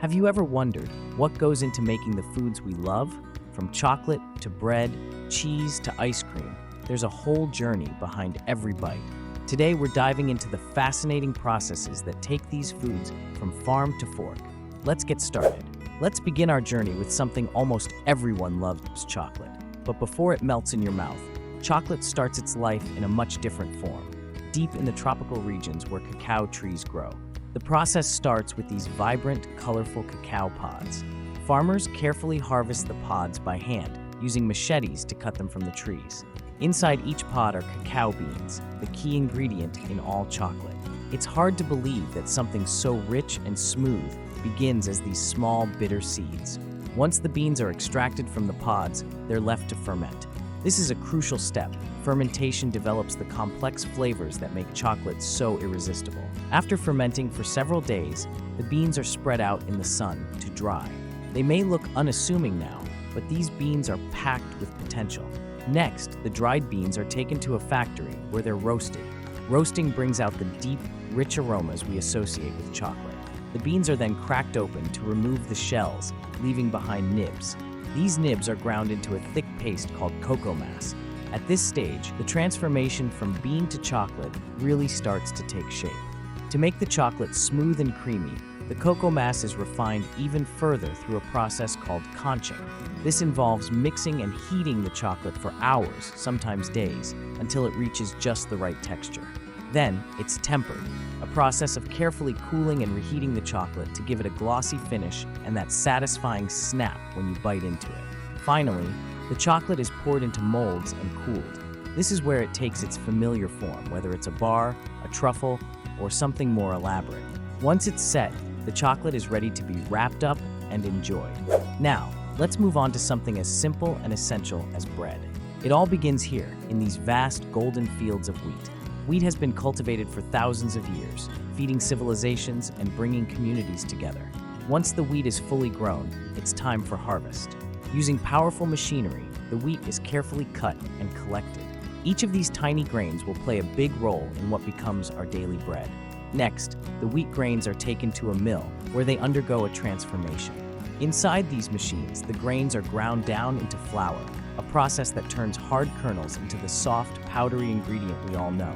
Have you ever wondered what goes into making the foods we love? From chocolate to bread, cheese to ice cream, there's a whole journey behind every bite. Today, we're diving into the fascinating processes that take these foods from farm to fork. Let's get started. Let's begin our journey with something almost everyone loves: chocolate. But before it melts in your mouth, chocolate starts its life in a much different form, deep in the tropical regions where cacao trees grow. The process starts with these vibrant, colorful cacao pods. Farmers carefully harvest the pods by hand, using machetes to cut them from the trees. Inside each pod are cacao beans, the key ingredient in all chocolate. It's hard to believe that something so rich and smooth begins as these small, bitter seeds. Once the beans are extracted from the pods, they're left to ferment. This is a crucial step. Fermentation develops the complex flavors that make chocolate so irresistible. After fermenting for several days, the beans are spread out in the sun to dry. They may look unassuming now, but these beans are packed with potential. Next, the dried beans are taken to a factory where they're roasted. Roasting brings out the deep, rich aromas we associate with chocolate. The beans are then cracked open to remove the shells, leaving behind nibs. These nibs are ground into a thick paste called cocoa mass. At this stage, the transformation from bean to chocolate really starts to take shape. To make the chocolate smooth and creamy, the cocoa mass is refined even further through a process called conching. This involves mixing and heating the chocolate for hours, sometimes days, until it reaches just the right texture. Then, it's tempered, a process of carefully cooling and reheating the chocolate to give it a glossy finish and that satisfying snap when you bite into it. Finally, the chocolate is poured into molds and cooled. This is where it takes its familiar form, whether it's a bar, a truffle, or something more elaborate. Once it's set, the chocolate is ready to be wrapped up and enjoyed. Now, let's move on to something as simple and essential as bread. It all begins here, in these vast golden fields of wheat. Wheat has been cultivated for thousands of years, feeding civilizations and bringing communities together. Once the wheat is fully grown, it's time for harvest. Using powerful machinery, the wheat is carefully cut and collected. Each of these tiny grains will play a big role in what becomes our daily bread. Next, the wheat grains are taken to a mill where they undergo a transformation. Inside these machines, the grains are ground down into flour, a process that turns hard kernels into the soft, powdery ingredient we all know.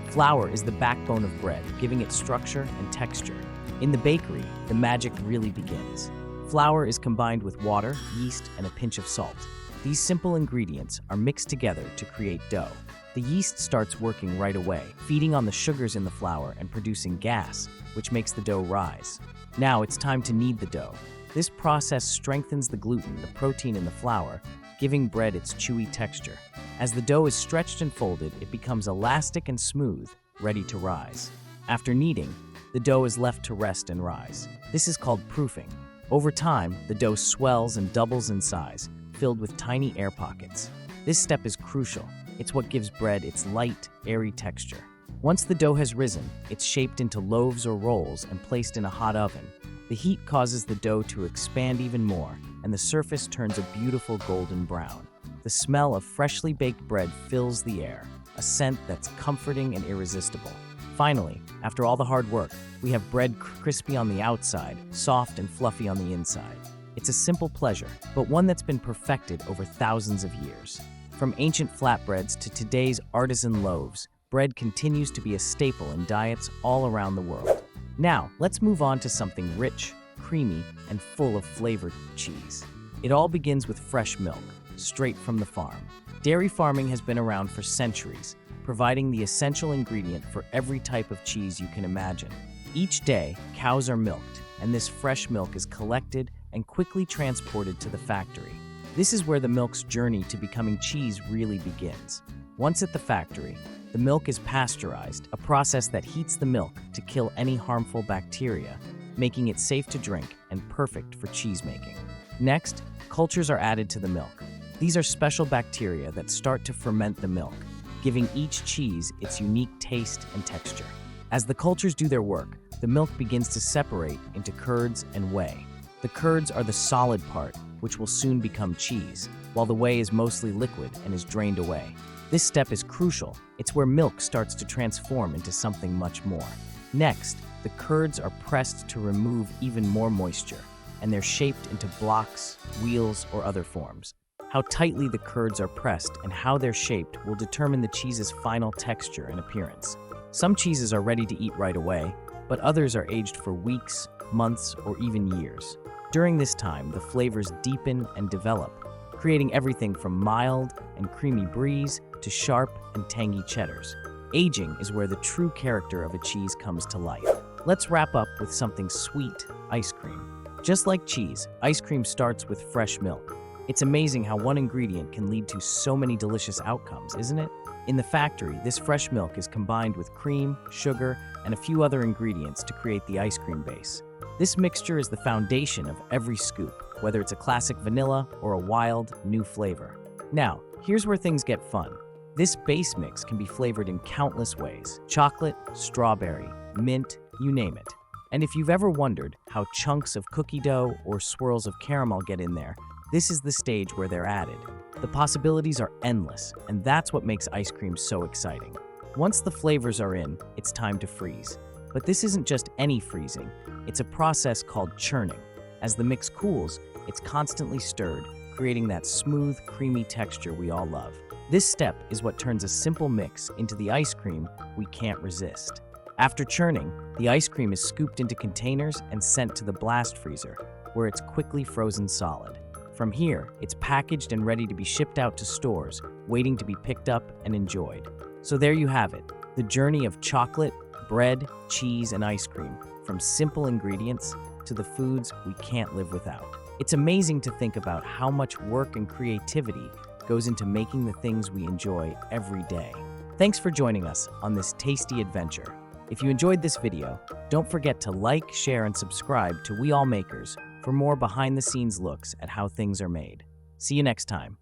Flour is the backbone of bread, giving it structure and texture. In the bakery, the magic really begins. Flour is combined with water, yeast, and a pinch of salt. These simple ingredients are mixed together to create dough. The yeast starts working right away, feeding on the sugars in the flour and producing gas, which makes the dough rise. Now it's time to knead the dough. This process strengthens the gluten, the protein in the flour, giving bread its chewy texture. As the dough is stretched and folded, it becomes elastic and smooth, ready to rise. After kneading, the dough is left to rest and rise. This is called proofing. Over time, the dough swells and doubles in size, filled with tiny air pockets. This step is crucial. It's what gives bread its light, airy texture. Once the dough has risen, it's shaped into loaves or rolls and placed in a hot oven. The heat causes the dough to expand even more, and the surface turns a beautiful golden brown. The smell of freshly baked bread fills the air, a scent that's comforting and irresistible. Finally, after all the hard work, we have bread crispy on the outside, soft and fluffy on the inside. It's a simple pleasure, but one that's been perfected over thousands of years. From ancient flatbreads to today's artisan loaves, bread continues to be a staple in diets all around the world. Now, let's move on to something rich, creamy, and full of flavored: cheese. It all begins with fresh milk, straight from the farm. Dairy farming has been around for centuries, providing the essential ingredient for every type of cheese you can imagine. Each day, cows are milked, and this fresh milk is collected and quickly transported to the factory. This is where the milk's journey to becoming cheese really begins. Once at the factory, the milk is pasteurized, a process that heats the milk to kill any harmful bacteria, making it safe to drink and perfect for cheese making. Next, cultures are added to the milk. These are special bacteria that start to ferment the milk, giving each cheese its unique taste and texture. As the cultures do their work, the milk begins to separate into curds and whey. The curds are the solid part, which will soon become cheese, while the whey is mostly liquid and is drained away. This step is crucial. It's where milk starts to transform into something much more. Next, the curds are pressed to remove even more moisture. and they're shaped into blocks, wheels, or other forms. How tightly the curds are pressed and how they're shaped will determine the cheese's final texture and appearance. Some cheeses are ready to eat right away, but others are aged for weeks, months, or even years. During this time, the flavors deepen and develop, creating everything from mild and creamy bries to sharp and tangy cheddars. Aging is where the true character of a cheese comes to life. Let's wrap up with something sweet, ice cream. Just like cheese, ice cream starts with fresh milk. It's amazing how one ingredient can lead to so many delicious outcomes, isn't it? In the factory, this fresh milk is combined with cream, sugar, and a few other ingredients to create the ice cream base. This mixture is the foundation of every scoop, whether it's a classic vanilla or a wild, new flavor. Now, here's where things get fun. This base mix can be flavored in countless ways: chocolate, strawberry, mint, you name it. And if you've ever wondered how chunks of cookie dough or swirls of caramel get in there, this is the stage where they're added. The possibilities are endless, and that's what makes ice cream so exciting. Once the flavors are in, it's time to freeze. But this isn't just any freezing, it's a process called churning. As the mix cools, it's constantly stirred, creating that smooth, creamy texture we all love. This step is what turns a simple mix into the ice cream we can't resist. After churning, the ice cream is scooped into containers and sent to the blast freezer, where it's quickly frozen solid. From here, it's packaged and ready to be shipped out to stores, waiting to be picked up and enjoyed. So there you have it, the journey of chocolate, bread, cheese, and ice cream, from simple ingredients to the foods we can't live without. It's amazing to think about how much work and creativity goes into making the things we enjoy every day. Thanks for joining us on this tasty adventure. If you enjoyed this video, don't forget to like, share, and subscribe to We All Makers for more behind-the-scenes looks at how things are made. See you next time.